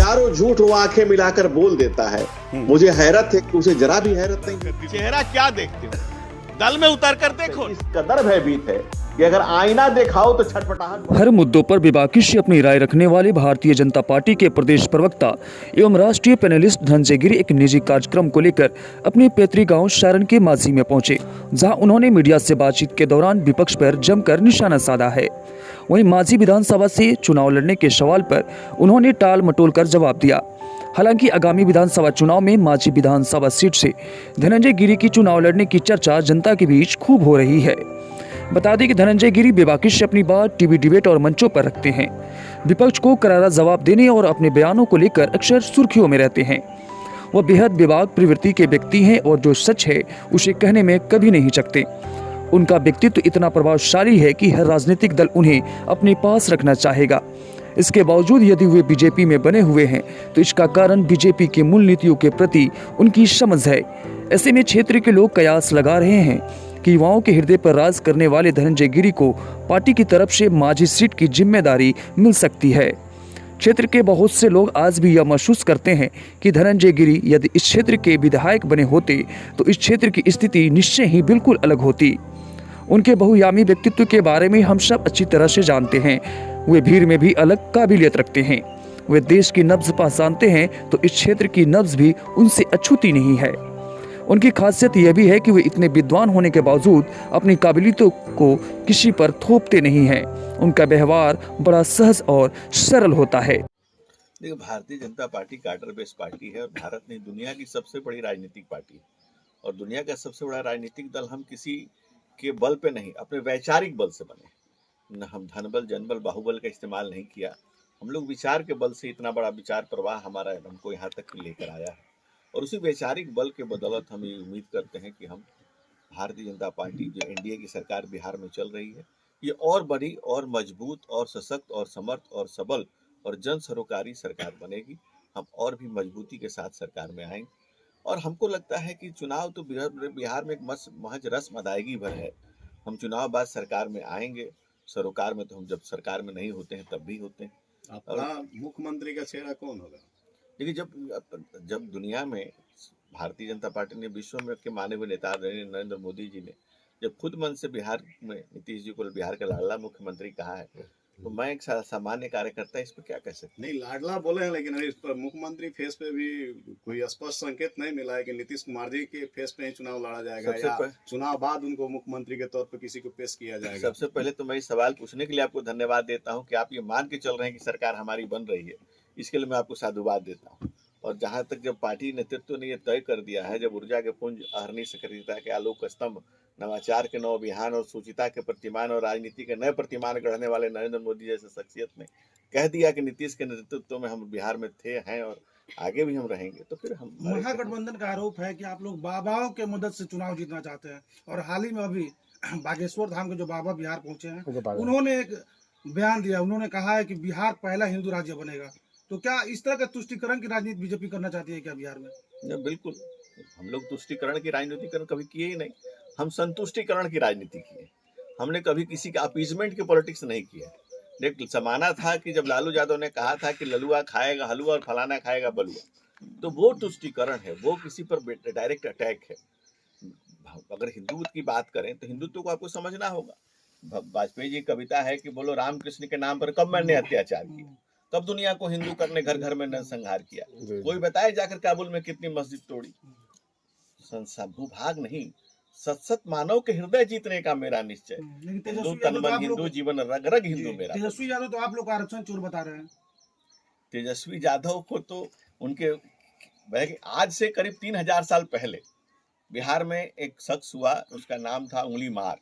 हजारों झूठ वो आंखें मिलाकर बोल देता है। मुझे हैरत है कि उसे जरा भी हैरत नहीं। चेहरा क्या देखते हो, दल में उतर कर देखो। इस कदर भयभीत है कि अगर आईना दिखाओ तो छटपटाहट। हर मुद्दों पर बेबाकी से अपनी राय रखने वाले भारतीय जनता पार्टी के प्रदेश प्रवक्ता एवं राष्ट्रीय पैनलिस्ट धनंजय गिरी एक निजी कार्यक्रम को लेकर अपने पैतृक गांव सारण के माझी में पहुंचे, जहां उन्होंने मीडिया से बातचीत के दौरान विपक्ष पर जमकर निशाना साधा है। वहीं माझी विधानसभा से चुनाव लड़ने के सवाल पर उन्होंने टाल मटोल कर जवाब दिया। हालांकि आगामी विधानसभा चुनाव में माझी विधानसभा सीट से धनंजय गिरी की चुनाव लड़ने की चर्चा जनता के बीच खूब हो रही है। बता दें कि धनंजय गिरी बेबाकी से अपनी बात टीवी डिबेट और मंचों पर रखते हैं। विपक्ष को करारा जवाब देने और अपने बयानों को लेकर अक्सर सुर्खियों में रहते हैं। वह बेहद बेबाक प्रवृत्ति के व्यक्ति हैं और जो सच है उसे कहने में कभी नहीं चकते। उनका व्यक्तित्व इतना प्रभावशाली है कि हर राजनीतिक दल उन्हें अपने पास रखना चाहेगा। इसके बावजूद यदि वे बीजेपी में बने हुए हैं तो इसका कारण बीजेपी की मूल नीतियों के प्रति उनकी समझ है। ऐसे में क्षेत्र के लोग कयास लगा रहे हैं कि युवाओं के हृदय पर राज करने वाले धनंजय गिरी को पार्टी की तरफ से माझी सीट की जिम्मेदारी मिल सकती है। क्षेत्र के बहुत से लोग आज भी यह महसूस करते हैं कि धनंजय गिरी यदि इस क्षेत्र के विधायक बने होते तो इस क्षेत्र की स्थिति निश्चय ही बिल्कुल अलग होती। उनके बहुआयामी व्यक्तित्व के बारे में हम सब अच्छी तरह से जानते हैं। वे भीड़ में भी अलग काबिलियत रखते हैं। वे देश की नब्ज पहचानते हैं तो इस क्षेत्र की नब्ज भी उनसे अछूती नहीं है। उनकी खासियत यह भी है कि वे इतने विद्वान होने के बावजूद अपनी काबिलियतों को किसी पर थोपते नहीं हैं। उनका व्यवहार बड़ा सहज और सरल होता है। देखिए, Bharatiya Janata party quarter based party है और भारत में दुनिया की सबसे बड़ी राजनीतिक पार्टी है। और दुनिया का सबसे बड़ा राजनीतिक दल हम किसी के बल पे नहीं, अपने वैचारिक बल से बने। न हम धनबल जनबल बाहुबल का इस्तेमाल नहीं किया। हम लोग विचार के बल से, इतना बड़ा विचार प्रवाह हमारा हमको यहाँ तक लेकर आया है और उसी वैचारिक बल के बदौलत हम ये उम्मीद करते हैं कि हम भारतीय जनता पार्टी जो एनडीए की सरकार बिहार में चल रही है, ये और बड़ी और मजबूत और सशक्त और समर्थ और सबल और जन सरोकारी सरकार बनेगी। हम और भी मजबूती के साथ सरकार में आएंगे और हमको लगता है कि चुनाव तो बिहार में एक महज रस्म अदायगी भर है। हम चुनाव बाद सरकार में आएंगे। सरोकार में तो हम जब सरकार में नहीं होते हैं तब भी होते हैं। अपना मुख्यमंत्री का चेहरा कौन होगा? देखिए, जब दुनिया में भारतीय जनता पार्टी ने, विश्व में के माने हुए नेता नरेंद्र मोदी जी ने जब खुद मन से बिहार में नीतीश जी को बिहार का लाडला मुख्यमंत्री कहा है, तो मैं एक सामान्य कार्यकर्ता इस पर क्या कह सकता? नहीं, लाडला बोले हैं, लेकिन इस पर मुख्यमंत्री फेस पे भी कोई स्पष्ट संकेत नहीं मिला है कि नीतीश कुमार जी के फेस पे ही चुनाव लड़ा जाएगा या चुनाव बाद उनको मुख्यमंत्री के तौर पर किसी को पेश किया जाएगा। सबसे पहले तो मैं इस सवाल पूछने के लिए आपको धन्यवाद देता हूँ कि आप ये मान के चल रहे हैं कि सरकार हमारी बन रही है। इसके लिए मैं आपको साधुवाद देता हूँ। और जहाँ तक जब पार्टी नेतृत्व ने ये तय कर दिया है, जब ऊर्जा के पुंज, अहर्निश सक्रियता के आलोक स्तंभ, नवाचार के नव विहान और सूचिता के प्रतिमान और राजनीति के नए प्रतिमान गढ़ने वाले नरेंद्र मोदी जैसे शख्सियत ने कह दिया कि नीतीश के नेतृत्व में हम बिहार में थे, हैं और आगे भी हम रहेंगे, तो फिर हम। महागठबंधन का आरोप है कि आप लोग बाबाओं के मदद से चुनाव जीतना चाहते हैं और हाल ही में अभी बागेश्वर धाम के जो बाबा बिहार पहुंचे हैं, उन्होंने एक बयान दिया। उन्होंने कहा है कि बिहार पहला हिंदू राज्य बनेगा। तो क्या इस तरह का तुष्टिकरण की राजनीति बीजेपी करना चाहती है क्या बिहार में? बिल्कुल, हम लोग तुष्टिकरण की राजनीति कभी किए ही नहीं। हम संतुष्टिकरण की राजनीति किए। हमने कभी किसी का अपीजमेंट की पॉलिटिक्स नहीं किया। देख, जमाना था कि जब लालू यादव ने कहा था कि ललुआ खाएगा हलुआ और फलाना खाएगा बलुआ, तो वो तुष्टिकरण है, वो किसी पर डायरेक्ट अटैक है। अगर हिंदुत्व की बात करें तो हिंदुत्व को आपको समझना होगा। वाजपेयी जी कविता है कि बोलो रामकृष्ण के नाम पर कब मैंने अत्याचार किया, कब दुनिया को हिंदू करने घर घर में नरसंहार किया। कोई बताए जाकर काबुल में कितनी मस्जिद तोड़ी। भूभाग नहीं, सत मानव के हृदय जीतने का मेरा निश्चय। हिंदू तन मन हिंदू, जीवन रग रग हिंदू मेरा। तेजस्वी यादव तो आप लोग आरक्षण चोर बता रहे हैं। तेजस्वी यादव को तो उनके आज से करीब 3000 साल पहले बिहार में एक शख्स हुआ, उसका नाम था उंगली मार,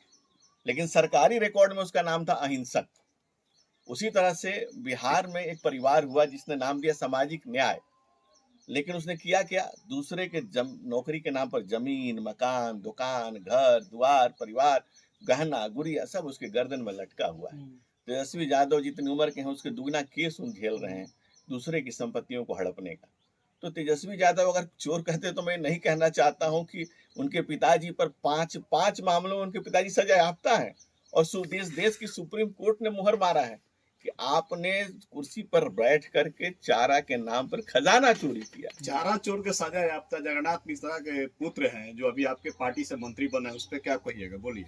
लेकिन सरकारी रिकॉर्ड में उसका नाम था अहिंसक। उसी तरह से बिहार में एक परिवार हुआ जिसने नाम दिया सामाजिक न्याय, लेकिन उसने किया क्या? दूसरे के नौकरी के नाम पर जमीन, मकान, दुकान, घर द्वार, परिवार, गहना गुड़िया सब उसके गर्दन में लटका हुआ है। तेजस्वी यादव जितनी उम्र के हैं उसके दुगना केस झेल रहे हैं दूसरे की संपत्तियों को हड़पने का। तो तेजस्वी यादव अगर चोर कहते तो मैं नहीं कहना चाहता हूं कि उनके पिताजी पर पांच मामलों में उनके पिताजी सजा याफ्ता है और देश की सुप्रीम कोर्ट ने मुहर मारा है कि आपने कुर्सी पर बैठ करके चारा के नाम पर खजाना चोरी किया। चारा चोर के सजा याफ्ता जगन्नाथ मिश्रा के पुत्र हैं जो अभी आपके पार्टी से मंत्री बने, उस पर क्या कहिएगा, बोलिए।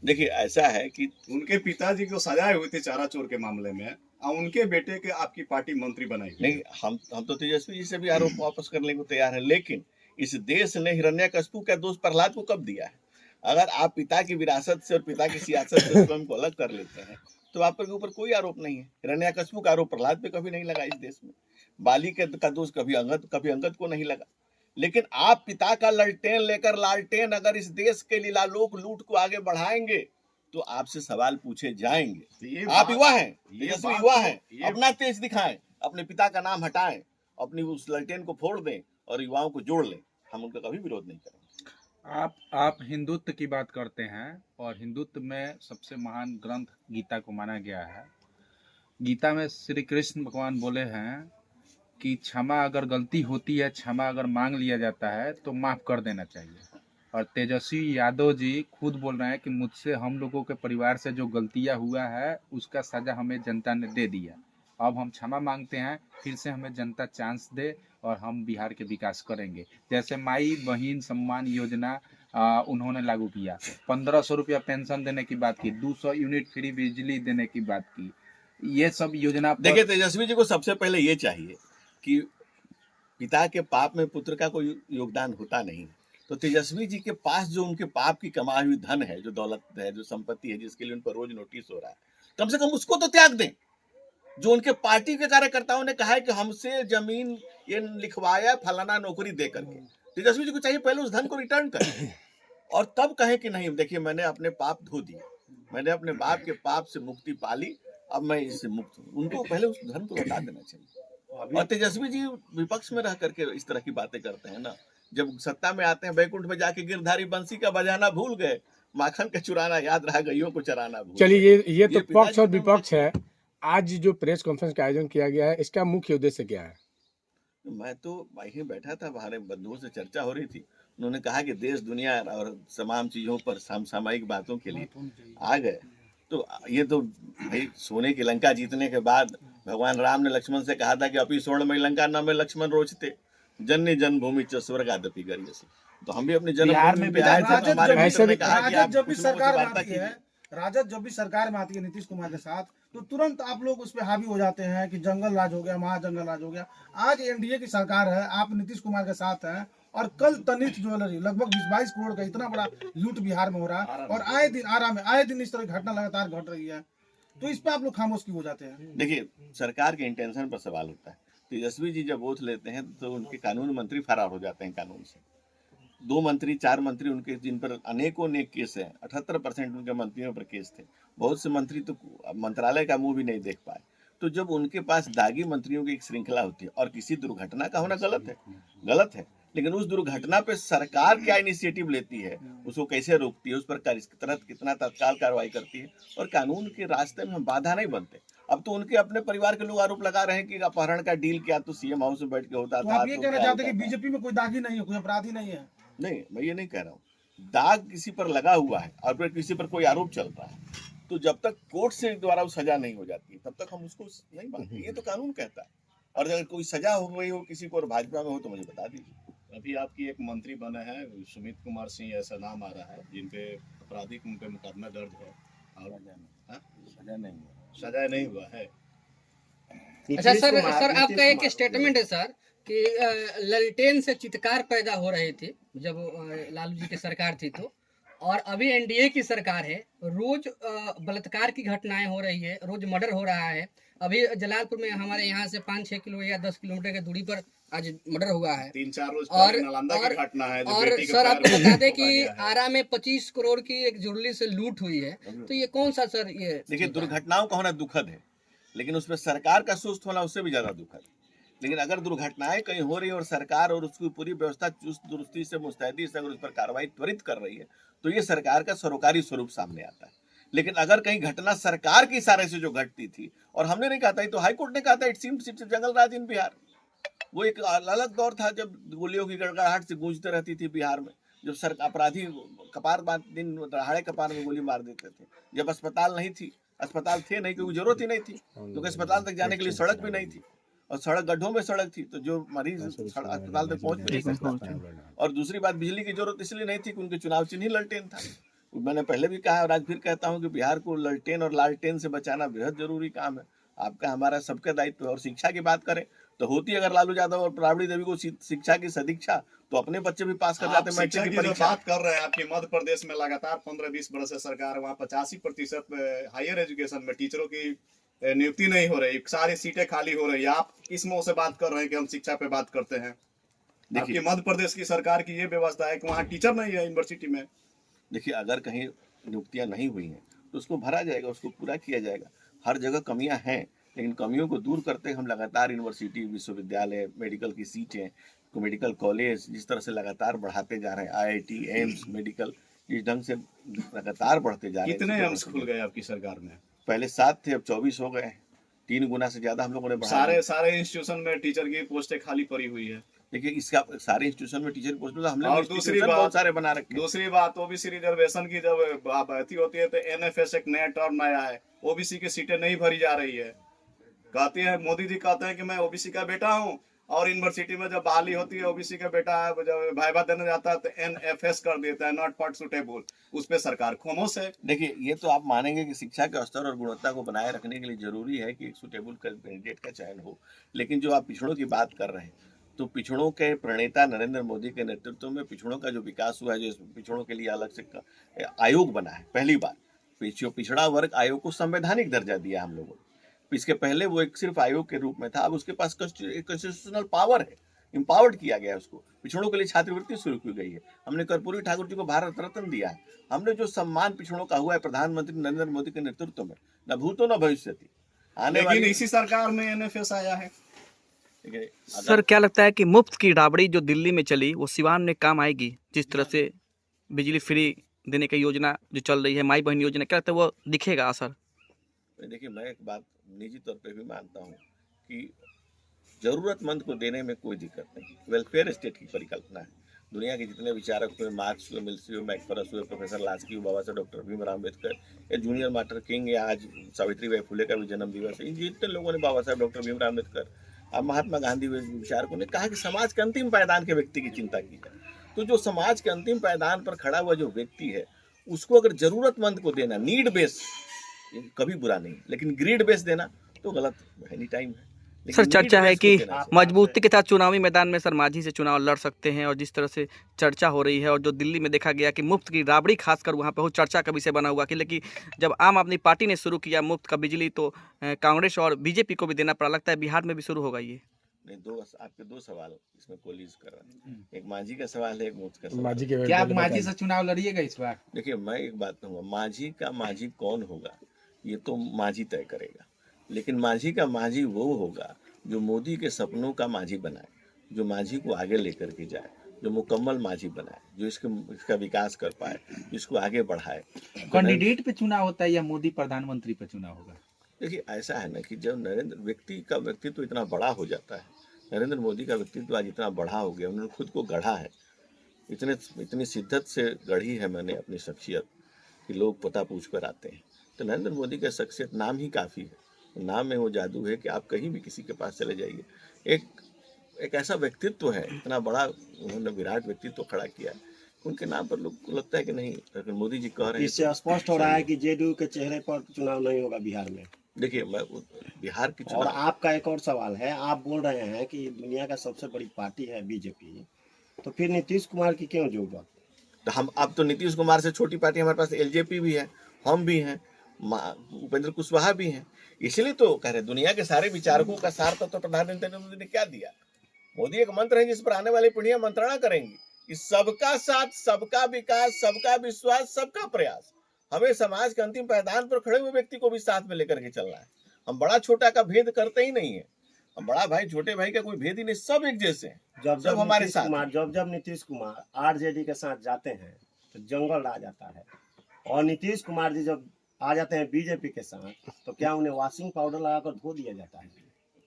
देखिए ऐसा है कि उनके पिताजी को सजाए हुए थे चारा चोर के मामले में, और उनके बेटे के आपकी पार्टी मंत्री बनाई। नहीं, हम तो तेजस्वी जी से भी आरोप वापस करने को तैयार है, लेकिन इस देश ने हिरण्यकशिपु का दोष प्रहलाद को कब दिया है? अगर आप पिता की विरासत से और पिता की सियासत से स्वयं को अलग कर लेते हैं तो आपके ऊपर कोई आरोप नहीं है। हिरण्यकशिपु का आरोप प्रहलाद पे कभी नहीं लगा इस देश में। बाली का दोष कभी अंगद को नहीं लगा। लेकिन आप पिता का लालटेन अगर इस देश के लीलालोक लूट को आगे बढ़ाएंगे तो आपसे सवाल पूछे जाएंगे। आप युवा हैं, तेजस्वी युवा हैं, अपना तेज दिखाएं, अपने पिता का नाम हटाएं, अपनी उस लालटेन को फोड़ दें और युवाओं को जोड़ लें। हम उनका कभी विरोध नहीं करेंगे। आप हिंदुत्व की बात करते हैं और हिंदुत्व में सबसे महान ग्रंथ गीता को माना गया है। गीता में श्री कृष्ण भगवान बोले हैं कि क्षमा अगर गलती होती है, क्षमा अगर मांग लिया जाता है तो माफ़ कर देना चाहिए। और तेजस्वी यादव जी खुद बोल रहे हैं कि मुझसे हम लोगों के परिवार से जो गलतियां हुआ है उसका सज़ा हमें जनता ने दे दिया। अब हम क्षमा मांगते हैं, फिर से हमें जनता चांस दे और हम बिहार के विकास करेंगे। जैसे माई बहन सम्मान योजना उन्होंने लागू किया, 1500 रुपया पेंशन देने की बात की, 200 यूनिट फ्री बिजली देने की बात की, ये सब योजना। देखिए तेजस्वी जी को सबसे पहले ये चाहिए कि पिता के पाप में पुत्र का कोई योगदान होता नहीं। तो तेजस्वी जी के पास जो उनके पाप की कमाई हुई धन है, जो दौलत है, जो संपत्ति है, जिसके लिए उन पर रोज नोटिस हो रहा है, कम से कम उसको तो त्याग दें। जो उनके पार्टी के कार्यकर्ताओं ने कहा है कि हमसे जमीन ये लिखवाया फलाना नौकरी दे करके, तेजस्वी जी को चाहिए पहले उस धन को रिटर्न करें और तब कहें कि नहीं, देखिए मैंने अपने पाप धो दिए, मैंने अपने बाप के पाप से मुक्ति पाली, अब मैं इससे मुक्त हूँ। उनको पहले उस धन को लौटा देना चाहिए। और तेजस्वी जी विपक्ष में रह करके इस तरह की बातें करते हैं ना, जब सत्ता में आते हैं बैकुंठ में जाके गिरधारी बंसी का बजाना भूल गए, माखन का चुराना याद रहा, गईयों को चराना भूल। चलिए ये तो पक्ष और विपक्ष है। आज जो प्रेस कॉन्फ्रेंस का आयोजन किया गया है, इसका मुख्य उद्देश्य क्या है? मैं तो वहीं बैठा था, हमारे बंधुओं से चर्चा हो रही थी। उन्होंने कहा कि देश दुनिया और तमाम चीजों पर सामयिक बातों के लिए आ गए। तो ये तो भाई सोने की लंका जीतने के बाद भगवान राम ने लक्ष्मण से कहा था कि अपनी स्वर्णमयी लंका न में लक्ष्मण रोचते जननी जन्मभूमि च स्वर्गादपि गरियसि। तो हम भी अपनी जन्मभूमि पे आए थे, तो हमारे मित्र ने कहा कि आप जब भी कुटुंबों से सरकार में वार्ता आती है, कीजिए। राजद जब भी सरकार में आती है नीतीश कुमार के साथ, तो तुरंत आप लोग उस पर हावी हो जाते हैं कि जंगल राज हो गया, महाजंगल राज हो गया। आज एनडीए की सरकार है, आप नीतीश कुमार के साथ हैं, और कल तनिष्क ज्वेलरी लगभग 20-22 करोड़ का इतना बड़ा लूट बिहार में हो रहा है, और आए दिन इस तरह की घटना लगातार घट रही है। तो इस पे आप लोग खामोश क्यों हो जाते हैं? देखिए सरकार के इंटेंशन पर सवाल होता है। तेजस्वी जी जब वोट लेते हैं तो उनके कानून मंत्री फरार हो जाते हैं कानून से। 2 मंत्री 4 मंत्री उनके जिन पर अनेकों केस हैं, 78% उनके मंत्रियों पर केस थे। बहुत से मंत्री तो मंत्रालय का मुंह भी नहीं देख पाए। तो जब उनके पास दागी मंत्रियों की एक श्रृंखला होती है और किसी दुर्घटना का होना गलत है, लेकिन उस दुर्घटना पे सरकार क्या इनिशिएटिव लेती है, उसको कैसे रोकती है, उस पर कितना तत्काल कार्रवाई करती है, और कानून के रास्ते में हम बाधा नहीं बनते। अब तो उनके अपने परिवार के लोग आरोप लगा रहे हैं कि अपहरण का डील क्या तो सीएम हाउस में बैठ के होता था। आप ये कहना चाहते हैं कि बीजेपी में कोई दागी नहीं है, कोई अपराधी नहीं है? नहीं, मैं ये नहीं कह रहा हूँ। दाग किसी पर लगा हुआ है और फिर किसी पर कोई आरोप चल रहा है, तो जब तक कोर्ट से द्वारा वो सजा नहीं हो जाती तब तक हम उसको नहीं मानते। ये तो कानून कहता है। और अगर कोई सजा हो गई हो किसी को और भाजपा में हो तो मुझे बता दीजिए। अभी आपकी एक मंत्री बने हैं सुमित कुमार सिंह, ऐसा नाम आ रहा है, जिन पे आपराधिक उन पे मुकदमा दर्ज है और सजा नहीं हुआ है। अच्छा सर आपका एक स्टेटमेंट है सर कि ललटेन से चित्कार पैदा हो रहे थे जब लालू जी की सरकार थी, तो और अभी एनडीए की सरकार है, रोज बलात्कार की घटनाएं हो रही है, रोज मर्डर हो रहा है। अभी जलालपुर में हमारे यहाँ से 5-6 किलो या 10 किलोमीटर की दूरी पर आज मर्डर हुआ है। 3-4 रोज और नालंदा की घटना है। और सर आपको बता दें कि आरा में 25 करोड़ की एक जुर्ली से लूट हुई है। तो ये कौन सा सर ये? देखिए दुर्घटनाओं का होना दुखद है, लेकिन उसमें सरकार का सुस्त होना उससे भी ज्यादा दुखद है। लेकिन अगर दुर्घटनाएं कहीं हो रही है और सरकार और उसकी पूरी व्यवस्था चुस्त दुरुस्ती से मुस्तैदी से अगर उस पर कार्रवाई त्वरित कर रही है तो ये सरकार का सरोकारी स्वरूप सामने आता है। लेकिन अगर कहीं घटना सरकार के इशारे से जो घटती थी, और हमने नहीं कहा था, तो हाईकोर्ट ने कहा था, इट सीम्स इट्स जंगल राज इन बिहार। वो एक अलग दौर था जब गोलियों की गड़गड़ाहट से गूंजते रहती थी बिहार में, जब सरकार अपराधी कपार दिन दहाड़े कपार में गोली मार देते थे, जब अस्पताल नहीं थी, अस्पताल थे नहीं, क्योंकि जरूरत ही नहीं थी, क्योंकि अस्पताल तक जाने के लिए सड़क भी नहीं थी, और सड़क गड्ढों में सड़क थी, तो जो मरीज अस्पताल तक पहुंच भी नहीं सकता। और दूसरी बात, बिजली की जरूरत इसलिए नहीं थी कि उनके चुनाव चिन्ह ही ललटेन था। मैंने पहले भी कहा और आज फिर कहता हूं कि बिहार को ललटेन और लालटेन से बचाना बेहद जरूरी काम है, आपका हमारा सबका दायित्व है। और शिक्षा की बात करें तो होती अगर लालू यादव और राबड़ी देवी को शिक्षा की सदीक्षा, तो अपने बच्चे भी पास कर जाते। शिक्षा की जो बात कर रहे हैं, आपकी मध्य प्रदेश में लगातार 15-20 वर्ष से सरकार, वहाँ 85% हायर एजुकेशन में टीचरों की नियुक्ति नहीं हो रही, सारी सीटें खाली हो रही है। आप किस मुंह से बात कर रहे हैं कि हम शिक्षा पे बात करते हैं? देखिए, मध्य प्रदेश की सरकार की ये व्यवस्था है कि वहाँ टीचर नहीं है यूनिवर्सिटी में। देखिए, अगर कहीं नियुक्तियां नहीं हुई हैं तो उसको भरा जाएगा, उसको पूरा किया जाएगा। हर जगह कमियां हैं, लेकिन कमियों को दूर करते हम लगातार यूनिवर्सिटी, विश्वविद्यालय, मेडिकल की सीटें, मेडिकल कॉलेज जिस तरह से लगातार बढ़ाते जा रहे हैं, IIT, एम्स, मेडिकल इस ढंग से लगातार बढ़ते जा रहे हैं। कितने एम्स खुल गए आपकी सरकार में? पहले 7 थे, अब 24 हो गए, 3 गुना से ज्यादा हम लोगों ने बढ़ा। सारे इंस्टीट्यूशन में टीचर की पोस्टें खाली पड़ी हुई है। देखिए, इसका सारे इंस्टीट्यूशन में टीचर पोस्ट हम लोग, दूसरी बात बहुत सारे बना रखे। दूसरी बात, ओबीसी रिजर्वेशन की जब बात होती है तो NFS एक नया टर्म आया है, ओबीसी की सीटें नहीं भरी जा रही है। कहते हैं, मोदी जी कहते हैं कि मैं ओबीसी का बेटा हूं, और यूनिवर्सिटी में जब बहाली होती है ओबीसी का बेटा है, जब भाईबा देने जाता है तो NFS कर देता है, नॉट फॉर सुटेबल। उस पर सरकार खामोश है। देखिए, ये तो आप मानेंगे कि शिक्षा के स्तर और गुणवत्ता को बनाए रखने के लिए जरूरी है कि एक सुटेबल कैंडिडेट का चयन हो, लेकिन जो आप पिछड़ों की बात कर रहे हैं, तो पिछड़ों के प्रणेता नरेंद्र मोदी के नेतृत्व में पिछड़ों का जो विकास हुआ है, जो पिछड़ों के लिए अलग से आयोग बना है, पहली बार पिछड़ा वर्ग आयोग को संवैधानिक दर्जा दिया हम लोगों ने। इसके पहले वो एक सिर्फ आयोग के रूप में था, अब उसके पास कॉन्स्टिट्यूशनल पावर है, एम्पावर्ड किया गया है उसको। पिछड़ों के लिए छात्रवृत्ति शुरू की गई है, हमने कर्पूरी ठाकुर जी को भारत रत्न दिया है, हमने जो सम्मान पिछड़ों का हुआ है प्रधानमंत्री नरेंद्र मोदी के नेतृत्व में, न भूतो न भविष्यति। लेकिन इसी सरकार में NFS आया है। सर, क्या लगता है कि मुफ्त की राबड़ी जो दिल्ली में चली वो सिवान में काम आएगी? जिस तरह से बिजली फ्री देने की योजना जो चल रही है, माई बहन योजना, क्या लगता है वो दिखेगा असर? देखिए, मैं एक बात निजी तौर पे भी मानता हूँ कि जरूरतमंद को देने में कोई दिक्कत नहीं, वेलफेयर स्टेट की परिकल्पना है। दुनिया के जितने विचारक हुए, मार्क्स हुए, मिल्स हुए, मैकफरस हुए, प्रोफेसर लास्की हुए, बाबा साहब डॉक्टर भीमराव अम्बेडकर, या जूनियर मार्टिन किंग, या आज सावित्रीबाई फुले का भी जन्म दिवस है, इन जितने लोगों ने, बाबा साहब डॉक्टर भीमराव अम्बेडकर, अब महात्मा गांधी विचारकों ने कहा कि समाज के अंतिम पायदान के व्यक्ति की चिंता की जाए। तो जो समाज के अंतिम पायदान पर खड़ा हुआ जो व्यक्ति है, उसको अगर जरूरतमंद को देना, नीड बेस कभी बुरा नहीं, लेकिन ग्रीड बेस देना तो गलत एनी टाइम है। सर, चर्चा है कि मजबूती के साथ चुनावी मैदान में सर मांझी से चुनाव लड़ सकते हैं, और जिस तरह से चर्चा हो रही है, और जो दिल्ली में देखा गया कि मुफ्त की राबड़ी खासकर वहाँ पे वो चर्चा का विषय बना हुआ कि, लेकिन जब आम आदमी पार्टी ने शुरू किया मुफ्त का बिजली, तो कांग्रेस और बीजेपी को भी देना पड़ा। लगता है बिहार में भी शुरू होगा ये? नहीं, आपके 2 सवाल इसमें कोलिज कर रहे हैं, एक मांझी का सवाल है, एक मुफ्त का सवाल। क्या आप मांझी से चुनाव लड़िएगा इस बार? देखिए, मैं एक बात कहूँगा, मांझी कौन होगा ये तो मांझी तय करेगा, लेकिन मांझी का मांझी वो होगा जो मोदी के सपनों का मांझी बनाए, जो मांझी को आगे लेकर के जाए, जो मुकम्मल मांझी बनाए, जो इसका विकास कर पाए, जिसको आगे बढ़ाए। कैंडिडेट पे चुनाव होता है या मोदी प्रधानमंत्री पे चुनाव होगा? देखिए, ऐसा है ना कि जब व्यक्ति का व्यक्तित्व इतना बड़ा हो जाता है, नरेंद्र मोदी का व्यक्तित्व आज इतना बड़ा हो गया, उन्होंने खुद को गढ़ा है, इतनी शिद्दत से गढ़ी है मैंने अपनी शख्सियत कि लोग पता पूछ कर आते हैं। तो नरेंद्र मोदी का शख्सियत नाम ही काफ़ी है, नाम में वो जादू है कि आप कहीं भी किसी के पास चले जाइए, एक ऐसा व्यक्तित्व है, इतना बड़ा उन्होंने विराट व्यक्तित्व खड़ा किया है, उनके नाम पर लोग को लगता है कि नहीं, अगर मोदी जी कह रहे हैं। इससे स्पष्ट हो रहा है कि JDU के चेहरे पर चुनाव नहीं होगा बिहार में। देखिए, मैं बिहार की और आपका एक और सवाल है, आप बोल रहे हैं कि दुनिया का सबसे बड़ी पार्टी है बीजेपी, तो फिर नीतीश कुमार की क्यों जरूरत? तो हम अब तो नीतीश कुमार से छोटी पार्टी हमारे पास LJP भी है, हम भी हैं, उपेंद्र कुशवाहा भी हैं, इसलिए तो कह रहे दुनिया के सारे विचारकों का सार तो प्रधानमंत्री नरेंद्र मोदी ने क्या दिया। मोदी एक मंत्र है जिस पर आने वाली पीढ़ियां मंत्रणा करेंगी कि सबका साथ, सबका विकास, सबका विश्वास, सबका प्रयास। हमें समाज के अंतिम पायदान पर खड़े हुए व्यक्ति को भी साथ में लेकर के चलना है। हम बड़ा छोटा का भेद करते ही नहीं है, हम बड़ा भाई छोटे भाई का कोई भेद ही नहीं, सब एक जैसे हैं, सब हमारे साथ। जब नीतीश कुमार RJD के साथ जाते हैं तो जंगल आ जाता है, और नीतीश कुमार जी जब आ जाते हैं बीजेपी के साथ तो क्या उन्हें वॉशिंग पाउडर लगाकर धो दिया जाता है?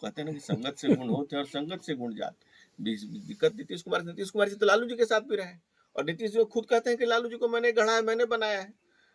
कहते हैं ना कि संगत से गुण होते हैं और संगत से गुण जाते। दिक्कत नीतीश कुमार जी तो लालू जी के साथ भी रहे, और नीतीश जी खुद कहते हैं कि लालू जी को मैंने गढ़ा है, मैंने बनाया है।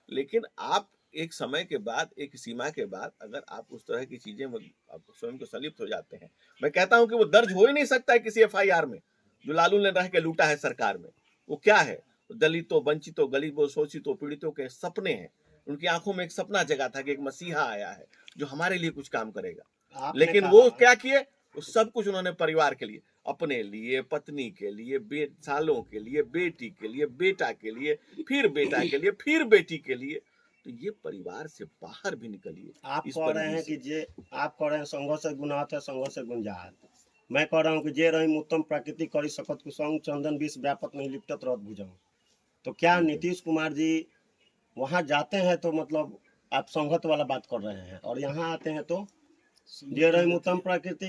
लेकिन आप एक समय के बाद, एक सीमा के बाद अगर आप उस तरह की चीजें आप स्वयं को संलिप्त हो जाते हैं, मैं कहता हूं कि वो दर्ज हो ही नहीं सकता है किसी FIR में जो लालू ने रह के लूटा है सरकार में। वो क्या है? दलितों, वंचितों, गरीबों, शोषितों, पीड़ितों के सपने हैं। उनकी आंखों में एक सपना जगा था कि एक मसीहा आया है जो हमारे लिए कुछ काम करेगा। लेकिन वो क्या किए? वो सब कुछ उन्होंने परिवार के लिए, अपने लिए, पत्नी के लिए, सालों के लिए, बेटी के लिए, बेटा के लिए, फिर बेटा के लिए, फिर बेटी के लिए। तो ये परिवार से बाहर भी निकलिए। आप कह रहे हैं कि आप कह रहे हैं संघ से गुनाहत है, संघ से गुंजाहत। मैं कह रहा हूँ कि जे रही उत्तम प्रकृति करी सकत कुसंग चंदन विष व्यापक नहीं लिपटत रहत भुजंग। तो क्या नीतीश कुमार जी वहां जाते हैं तो मतलब आप संगत वाला बात कर रहे हैं, और यहाँ आते हैं तो जे रही उत्तम प्रकृति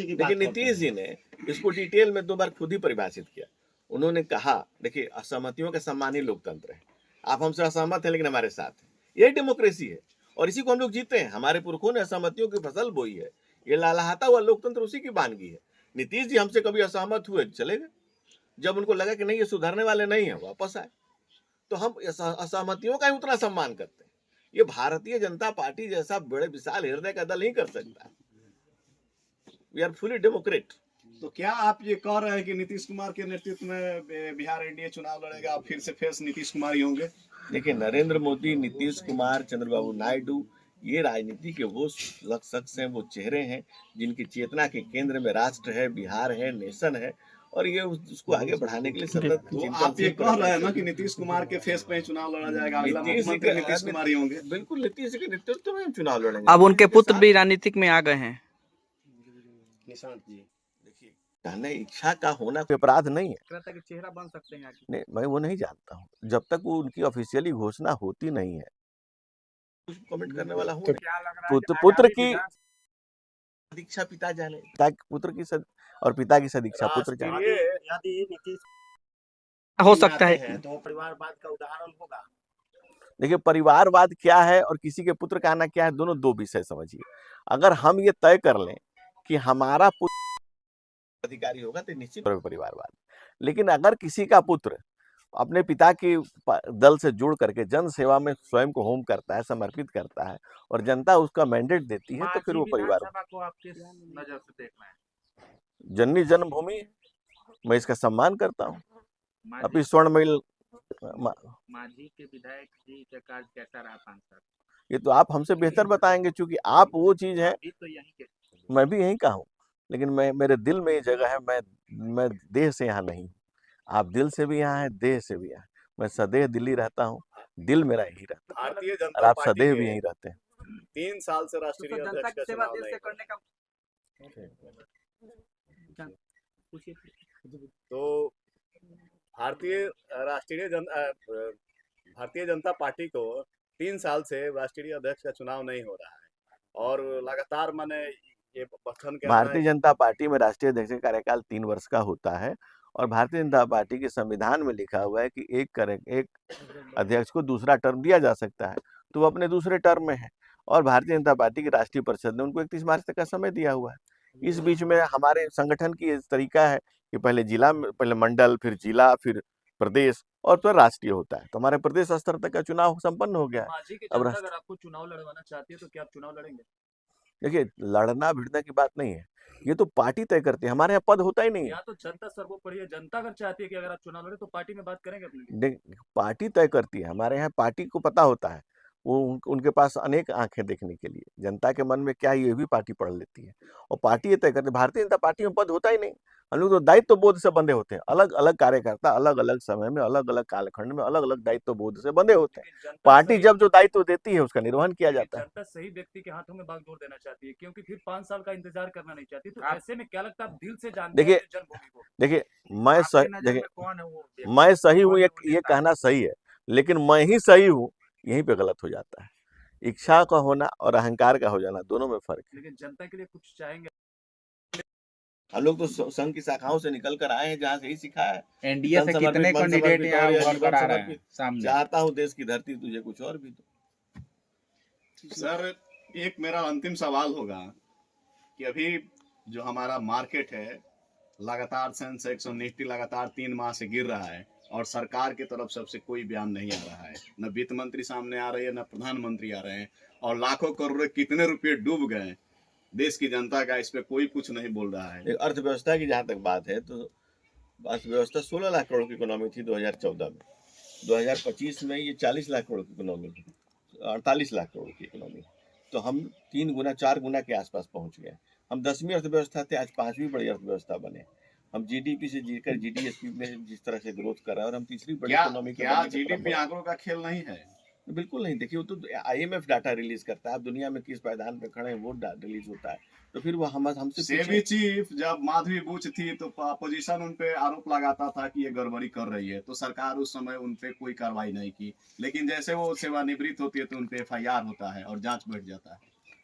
की बात। देखिए, नीतीश जी ने इसको डिटेल में 2 बार खुद ही परिभाषित किया। उन्होंने कहा, देखिए, असहमतियों का सम्मान ही लोकतंत्र है। आप हमसे असहमत हैं लेकिन हमारे साथ हैं, यही डेमोक्रेसी है और इसी को हम लोग जीते हैं। हमारे पुरखों ने असहमतियों की फसल बोई है। ये लहलहाता हुआ लोकतंत्र उसी की बानगी है। नीतीश जी हमसे कभी असहमत हुए, चले गए। जब उनको लगा कि नहीं ये सुधरने वाले नहीं है, वापस आए। तो हम असहमतियों का ही उतना सम्मान करते हैं। ये भारतीय जनता पार्टी जैसा बड़े विशाल हृदय का दल नहीं कर सकता। We are fully democrat. तो क्या आप ये कह रहे हैं कि नीतीश कुमार के नेतृत्व में बिहार एनडीए चुनाव लड़ेगा, आप फिर से फेस नीतीश कुमार ही होंगे? देखिए, नरेंद्र मोदी, नीतीश कुमार, चंद्रबाबू नायडू, ये राजनीति के वो शख्स हैं, वो चेहरे हैं जिनकी चेतना के केंद्र में राष्ट्र है, बिहार है, नेशन है, और ये उसको आगे बढ़ाने के लिए सतत तो आप ये कह रहे हैं ना कि नीतीश कुमार के फेस पे चुनाव लड़ा जाएगा, अगला मुख्यमंत्री नीतीश कुमार ही होंगे? बिल्कुल, नीतीश जी के नेतृत्व में हम चुनाव लड़ेंगे। अब उनके पुत्र भी राजनीतिक में आ गए हैं। निशांत जी, देखिए, कहने इच्छा का होना कोई अपराध नहीं है। कहता है कि चेहरा बन सकते हैं नहीं, मैं वो नहीं जानता हूँ। जब तक वो उनकी ऑफिशियली घोषणा होती नहीं है, कुछ कमेंट करने वाला हूँ। तो क्या लग रहा है पुत्र की दीक्षा पिता जाने, पुत्र की और पिता की सदीक्षा पुत्र जाने। यदि नीतीश हो सकता है तो परिवारवाद का उदाहरण होगा। देखिए, परिवारवाद क्या है और किसी के पुत्र का आना क्या है, दोनों 2 विषय समझिए। अगर हम ये तय कर लें कि हमारा पुत्र अधिकारी होगा तो निश्चित परिवारवाद। लेकिन अगर किसी का पुत्र अपने पिता के दल से जुड़ करके जन सेवा में स्वयं को होम करता है, समर्पित करता है और जनता उसका मैंडेट देती है, तो फिर वो परिवार को आप किस नजर से देख रहे हैं? जननी जन्मभूमि, मैं इसका सम्मान करता हूँ। अपनी स्वर्णमयी मांझी के विधायक जी का कार्य कैसा रहा 5 साल? ये तो आप हमसे बेहतर बताएंगे, क्योंकि आप वो चीज है। तो यहीं के मैं भी यहीं का हूँ, लेकिन मेरे दिल में ये जगह है। मैं देह से यहाँ नहीं हूँ। आप दिल से भी यहाँ हैं, देह से भी यहाँ। मैं सदैव दिल्ली रहता हूँ, दिल मेरा यही रहता है, भारतीय और जनता आप पार्टी सदैव भी यहीं रहते हैं। 3 साल से राष्ट्रीय जनता अध्यक्ष की का सेवा चुनाव दिल से नहीं करने का तो भारतीय जनता पार्टी को 3 साल से राष्ट्रीय अध्यक्ष का चुनाव नहीं हो रहा है और लगातार माने ये बखन के भारतीय जनता पार्टी में राष्ट्रीय अध्यक्ष का कार्यकाल 3 वर्ष का होता है और भारतीय जनता पार्टी के संविधान में लिखा हुआ है कि एक अध्यक्ष को दूसरा टर्म दिया जा सकता है, तो वो अपने दूसरे टर्म में है और भारतीय जनता पार्टी की राष्ट्रीय परिषद ने उनको 31 मार्च तक का समय दिया हुआ है। इस बीच में हमारे संगठन की इस तरीका है कि पहले मंडल, फिर जिला, फिर प्रदेश और फिर राष्ट्रीय होता है। तो हमारे प्रदेश स्तर तक का चुनाव संपन्न हो गया है। अब अगर आपको चुनाव लड़वाना चाहती है तो क्या आप चुनाव लड़ेंगे? देखिए, लड़ना भिड़ना की बात नहीं है, ये तो पार्टी तय करती है। हमारे यहाँ पद होता ही नहीं है। यहाँ तो जनता सर्वोपरि है। जनता अगर चाहती है कि अगर आप चुनाव लड़े तो पार्टी में बात करेंगे अपने? पार्टी तय करती है। हमारे यहाँ पार्टी को पता होता है, वो उनके पास अनेक आंखें देखने के लिए जनता के मन में क्या है ये भी पार्टी पढ़ लेती है और पार्टी ये तय करती है। भारतीय जनता पार्टी में पद होता ही नहीं। हम लोग तो दायित्व बोध से बंधे होते हैं। अलग अलग कार्यकर्ता अलग अलग समय में, अलग अलग कालखंड में अलग अलग दायित्व बोध से बंधे होते हैं। पार्टी जब जो दायित्व देती है उसका निर्वहन किया जाता है। जनता सही व्यक्ति के हाथों में बागडोर देना चाहती है, क्योंकि फिर 5 साल का इंतजार करना नहीं चाहती। तो ऐसे में क्या लगता है आप दिल से जानते हैं जन्मभूमि को? देखिए, मैं सही हूँ ये कहना सही है, लेकिन मैं ही सही हूँ यहीं पे गलत हो जाता है। इच्छा का होना और अहंकार का हो जाना, दोनों में फर्क है। लेकिन जनता के लिए कुछ चाहेंगे? हम लोग तो संघ की शाखाओं से निकल कर आए हैं, जहाँ से ही सिखाया है। एनडीए से कितने कैंडिडेट यहाँ उभर कर आ रहे हैं सामने? चाहता हूँ देश की धरती तुझे कुछ और भी दो। सर, एक मेरा अंतिम सवाल होगा कि अभी जो हमारा मार्केट है, लगातार सेंसेक्स और निफ्टी लगातार 3 माह से गिर रहा है और सरकार की तरफ से कोई बयान नहीं आ रहा है, न वित्त मंत्री सामने आ रही है, न प्रधानमंत्री आ रहे हैं। और लाखों करोड़ कितने रुपए डूब गए देश की जनता का, इस पे कोई कुछ नहीं बोल रहा है। अर्थव्यवस्था की जहाँ तक बात है तो अर्थव्यवस्था 16 लाख करोड़ की इकोनॉमी थी 2014 में। 2025 में ये 40 लाख करोड़ की इकोनॉमी थी, 48 लाख करोड़ की इकोनॉमी। तो हम 3 गुना 4 गुना के आसपास पहुंच गए। हम 10वीं अर्थव्यवस्था थे, आज 5वीं बड़ी अर्थव्यवस्था बने। हम जीडीपी से जीकर जीडीएसपी में जिस तरह से ग्रोथ कर रहा है और हम तीसरी बड़ी इकोनॉमी क्या जीडीपी आंकड़ों का खेल नहीं है? बिल्कुल नहीं। देखिए, वो तो आईएमएफ डाटा रिलीज करता है, आप दुनिया में किस पायदान पे खड़े हैं वो रिलीज होता है। तो फिर वो हमसे सेबी चीफ जब माधवी बुच थी तो अपोजिशन उन पे आरोप लगाता था कि ये गड़बड़ी कर रही है, तो सरकार उस समय उन पे कोई कार्रवाई नहीं की। लेकिन जैसे वो सेवानिवृत्त होती है तो उन पे एफआईआर होता है और जांच बैठ जाता है।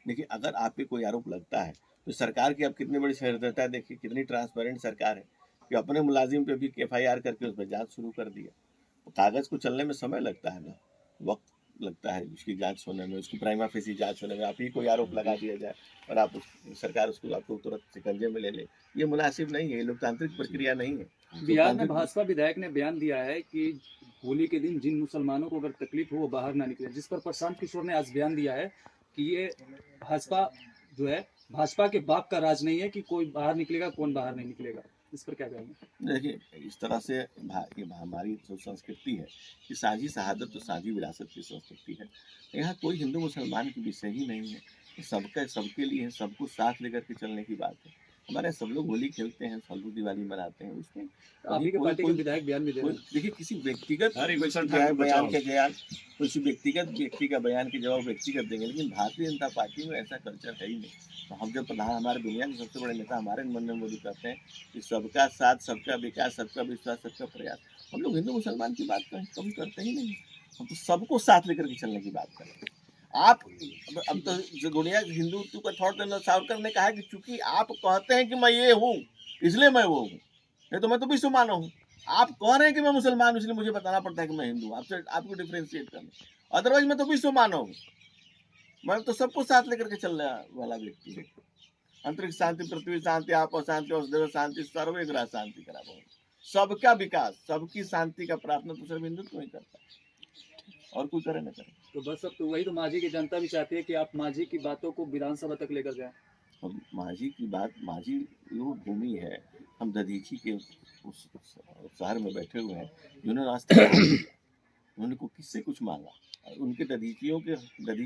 देखिए, अगर आप पे कोई आरोप लगता है तो सरकार की अब कितनी बड़ी सहृदयता है, देखिए कितनी ट्रांसपेरेंट सरकार है कि अपने मुलाजिम पे भी एफआईआर करके उस पर जांच शुरू कर दिया। तो कागज को चलने में समय लगता है ना, वक्त लगता है उसकी जांच होने में, उसकी प्राइमा फेसी जांच होने में। आप ही कोई आरोप लगा दिया जाए और सरकार उसको आपको तुरंत शिकंजे में ले ले, ये मुनासिब नहीं है, ये लोकतांत्रिक प्रक्रिया नहीं है। बिहार में भाजपा विधायक ने बयान दिया है कि होली के दिन जिन मुसलमानों को अगर तकलीफ हो वो बाहर ना निकले, जिस पर प्रशांत किशोर ने आज बयान दिया है कि ये भाजपा जो है, भाजपा के बाप का राज नहीं है कि कोई बाहर निकलेगा कौन बाहर नहीं निकलेगा। इस पर क्या कहेंगे? देखिए, इस तरह से हमारी जो संस्कृति है कि साझी शहादत तो साझी विरासत की संस्कृति है। यहाँ कोई हिंदू मुसलमान की विषय ही नहीं है, सबका सबके लिए है, सबको साथ लेकर के चलने की बात है। हमारे सब लोग होली खेलते हैं, सब लोग दिवाली मनाते हैं, उसमें आप ही के पार्टी के विधायक बयान भी दे रहे हैं। देखिए, किसी व्यक्तिगत बयान का बयान के जवाब व्यक्तिगत देंगे, लेकिन भारतीय जनता पार्टी में ऐसा कल्चर है ही नहीं। तो हम जब प्रधान, हमारे दुनिया के सबसे बड़े नेता हमारे नरेंद्र मोदी कहते हैं कि सबका साथ, सबका विकास, सबका विश्वास, सबका प्रयास। हम लोग हिंदू मुसलमान की बात कभी करते ही नहीं, हम तो सबको साथ लेकर के चलने की बात करें। आप अब तो जो दुनिया हिंदुत्व का थॉट सावरकर ने कहा कि चूंकि आप कहते हैं कि मैं ये हूँ इसलिए मैं वो हूँ, नहीं तो मैं तो विश्व मानव हूँ। आप कह रहे हैं कि मैं मुसलमान हूँ इसलिए मुझे बताना पड़ता है कि मैं हिंदू हूँ, आपको डिफ्रेंशिएट करना, अदरवाइज मैं तो विश्व मानव हूँ। मैं तो सबको साथ लेकर के चलने वाला व्यक्ति हूँ। अंतरिक्ष शांति, पृथ्वी शांति, आप शांति, वसुदेव शांति, सर्वे ग्रह शांति करा, सबका विकास, सबकी शांति का प्रार्थना तो सिर्फ हिंदुत्व ही करता है, और कोई करे न करे। तो बस अब तो वही तो मांझी की जनता भी चाहती है कि आप मांझी की बातों को विधानसभा तक लेकर जाएं। अब मांझी की बात, मांझी वो भूमि है, हम दधीची के उस शहर में बैठे हुए हैं जिन्होंने आज तक उन्होंने को किससे कुछ मांगा, उनके दधीची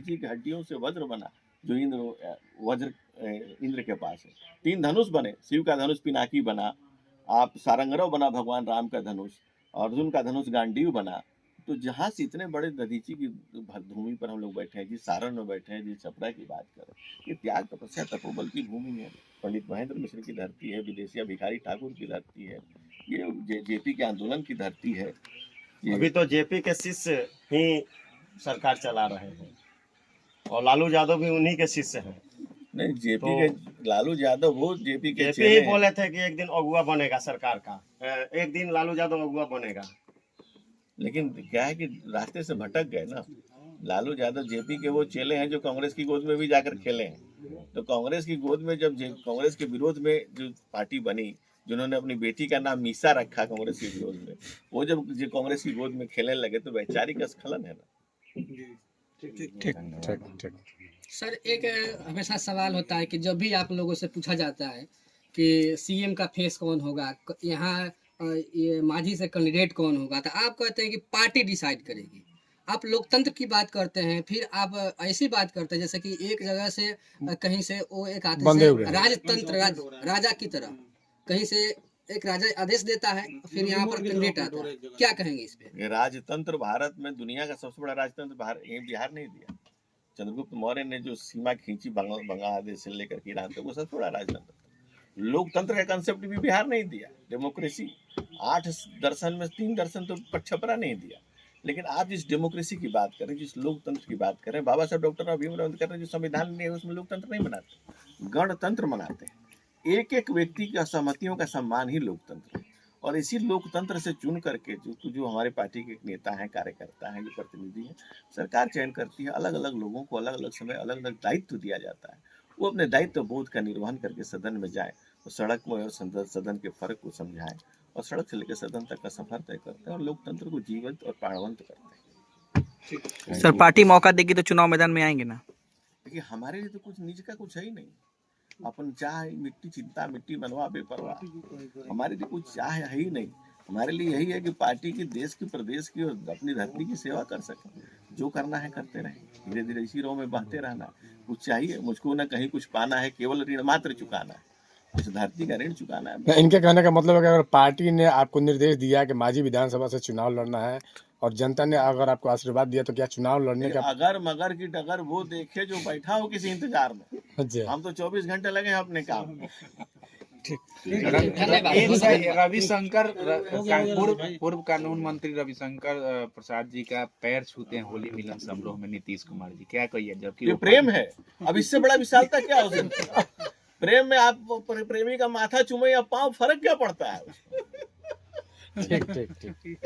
की हड्डियों से वज्र बना, जो इंद्र के पास है। 3 धनुष बने, शिव का धनुष पिनाकी बना, आप सारंगरव बना भगवान राम का धनुष, अर्जुन का धनुष गांडीव बना। तो जहाँ से इतने बड़े दधीची की भूमि पर हम लोग बैठे हैं, जिस सारण में बैठे हैं, जिस छपरा की बात करें, ये त्याग तपस्या तपोबल की भूमि है, पंडित महेंद्र मिश्र की धरती है, विदेशिया भिखारी ठाकुर की धरती है, ये जेपी के आंदोलन की धरती है। अभी तो जेपी के शिष्य ही सरकार चला रहे हैं और लालू यादव भी उन्हीं के शिष्य हैं। नहीं, जेपी के लालू यादव, वो जेपी ही बोले थे कि एक दिन अगुआ बनेगा सरकार का, एक दिन लालू यादव अगुआ बनेगा, लेकिन क्या है कि रास्ते से भटक गए ना। लालू यादव जेपी के वो चेले हैं जो कांग्रेस की गोद में भी जाकर खेले हैं। तो कांग्रेस की गोद में जब कांग्रेस के विरोध में जो पार्टी बनी, जिन्होंने अपनी बेटी का नाम मीसा रखा कांग्रेस के विरोध में, वो जब कांग्रेस की गोद में खेलने लगे तो वैचारिक स्खलन है ना। ठीक। सर, एक हमेशा सवाल होता है कि जब भी आप लोगों से पूछा जाता है कि सीएम का फेस कौन होगा, यहाँ ये मांझी से कैंडिडेट कौन होगा, तो आप कहते हैं कि पार्टी डिसाइड करेगी। आप लोकतंत्र की बात करते हैं, फिर आप ऐसी बात करते हैं जैसे कि एक जगह से कहीं से वो एक आते हैं राजतंत्र, राजा की तरह, कहीं से एक राजा आदेश देता है, फिर यहाँ पर कैंडिडेट आता है। क्या कहेंगे इस पे? राजतंत्र भारत में दुनिया का सबसे बड़ा राजतंत्र बिहार नहीं दिया। चंद्रगुप्त मौर्य ने जो सीमा खींची बांग्लादेश से लेकर के ईरान तक, वो सबसे बड़ा राजतंत्र। लोकतंत्र का कंसेप्ट भी बिहार नहीं दिया। डेमोक्रेसी 8 दर्शन में 3 दर्शन तो छपरा नहीं दिया। लेकिन आप जिस डेमोक्रेसी की बात करें, जिस लोकतंत्र की बात करें, बाबा साहब डॉक्टर भीमराव अम्बेडकर जो संविधान नहीं है उसमें लोकतंत्र नहीं मनाते, गणतंत्र मनाते हैं। एक एक व्यक्ति की असहमतियों का सम्मान ही लोकतंत्र है। और इसी लोकतंत्र से चुन करके जो हमारे पार्टी के नेता हैं, कार्यकर्ता हैं, जो प्रतिनिधि हैं, सरकार चयन करती है। अलग अलग लोगों को अलग अलग समय अलग अलग दायित्व दिया जाता है। वो अपने दायित्व बोध का निर्वहन करके सदन में जाए, तो सड़क में और सदन के फर्क को समझाएं और सड़क से लेकर सदन तक का सफर तय करते हैं और लोकतंत्र को जीवंत और प्राणवंत करते हैं। सर पार्टी मौका देगी तो चुनाव मैदान में आएंगे ना? देखिए हमारे लिए तो कुछ निज का कुछ है ही नहीं, अपन चाह मिट्टी चिंता मिट्टी बनवा बेपरवाह, हमारे लिए कुछ चाह है ही नहीं। हमारे लिए यही है कि पार्टी की, देश की, प्रदेश की और अपनी धरती की सेवा कर सकें। जो करना है करते रहें, धीरे धीरे इसी राह में बहते रहना। कुछ चाहिए मुझको ना कहीं कुछ पाना है, केवल ऋण मात्र चुकाना है, इस धरती का ऋण चुकाना है। इनके कहने का मतलब है कि अगर पार्टी ने आपको निर्देश दिया कि मांझी विधानसभा से चुनाव लड़ना है और जनता ने अगर आपको आशीर्वाद दिया तो क्या चुनाव लड़ने का? अगर मगर की डगर वो देखे जो बैठा हो किसी इंतजार में। हम तो 24 घंटे लगे हैं अपने काम में। रविशंकर पूर्व कानून मंत्री रविशंकर प्रसाद जी का पैर छूते हैं होली मिलन समारोह में नीतीश कुमार जी, क्या कहिए? जबकि ये प्रेम है, अब इससे बड़ा विशालता क्या हो सकती है? प्रेम में आप प्रेमी का माथा चूमे या पाँव, फर्क क्या पड़ता है? ठीक।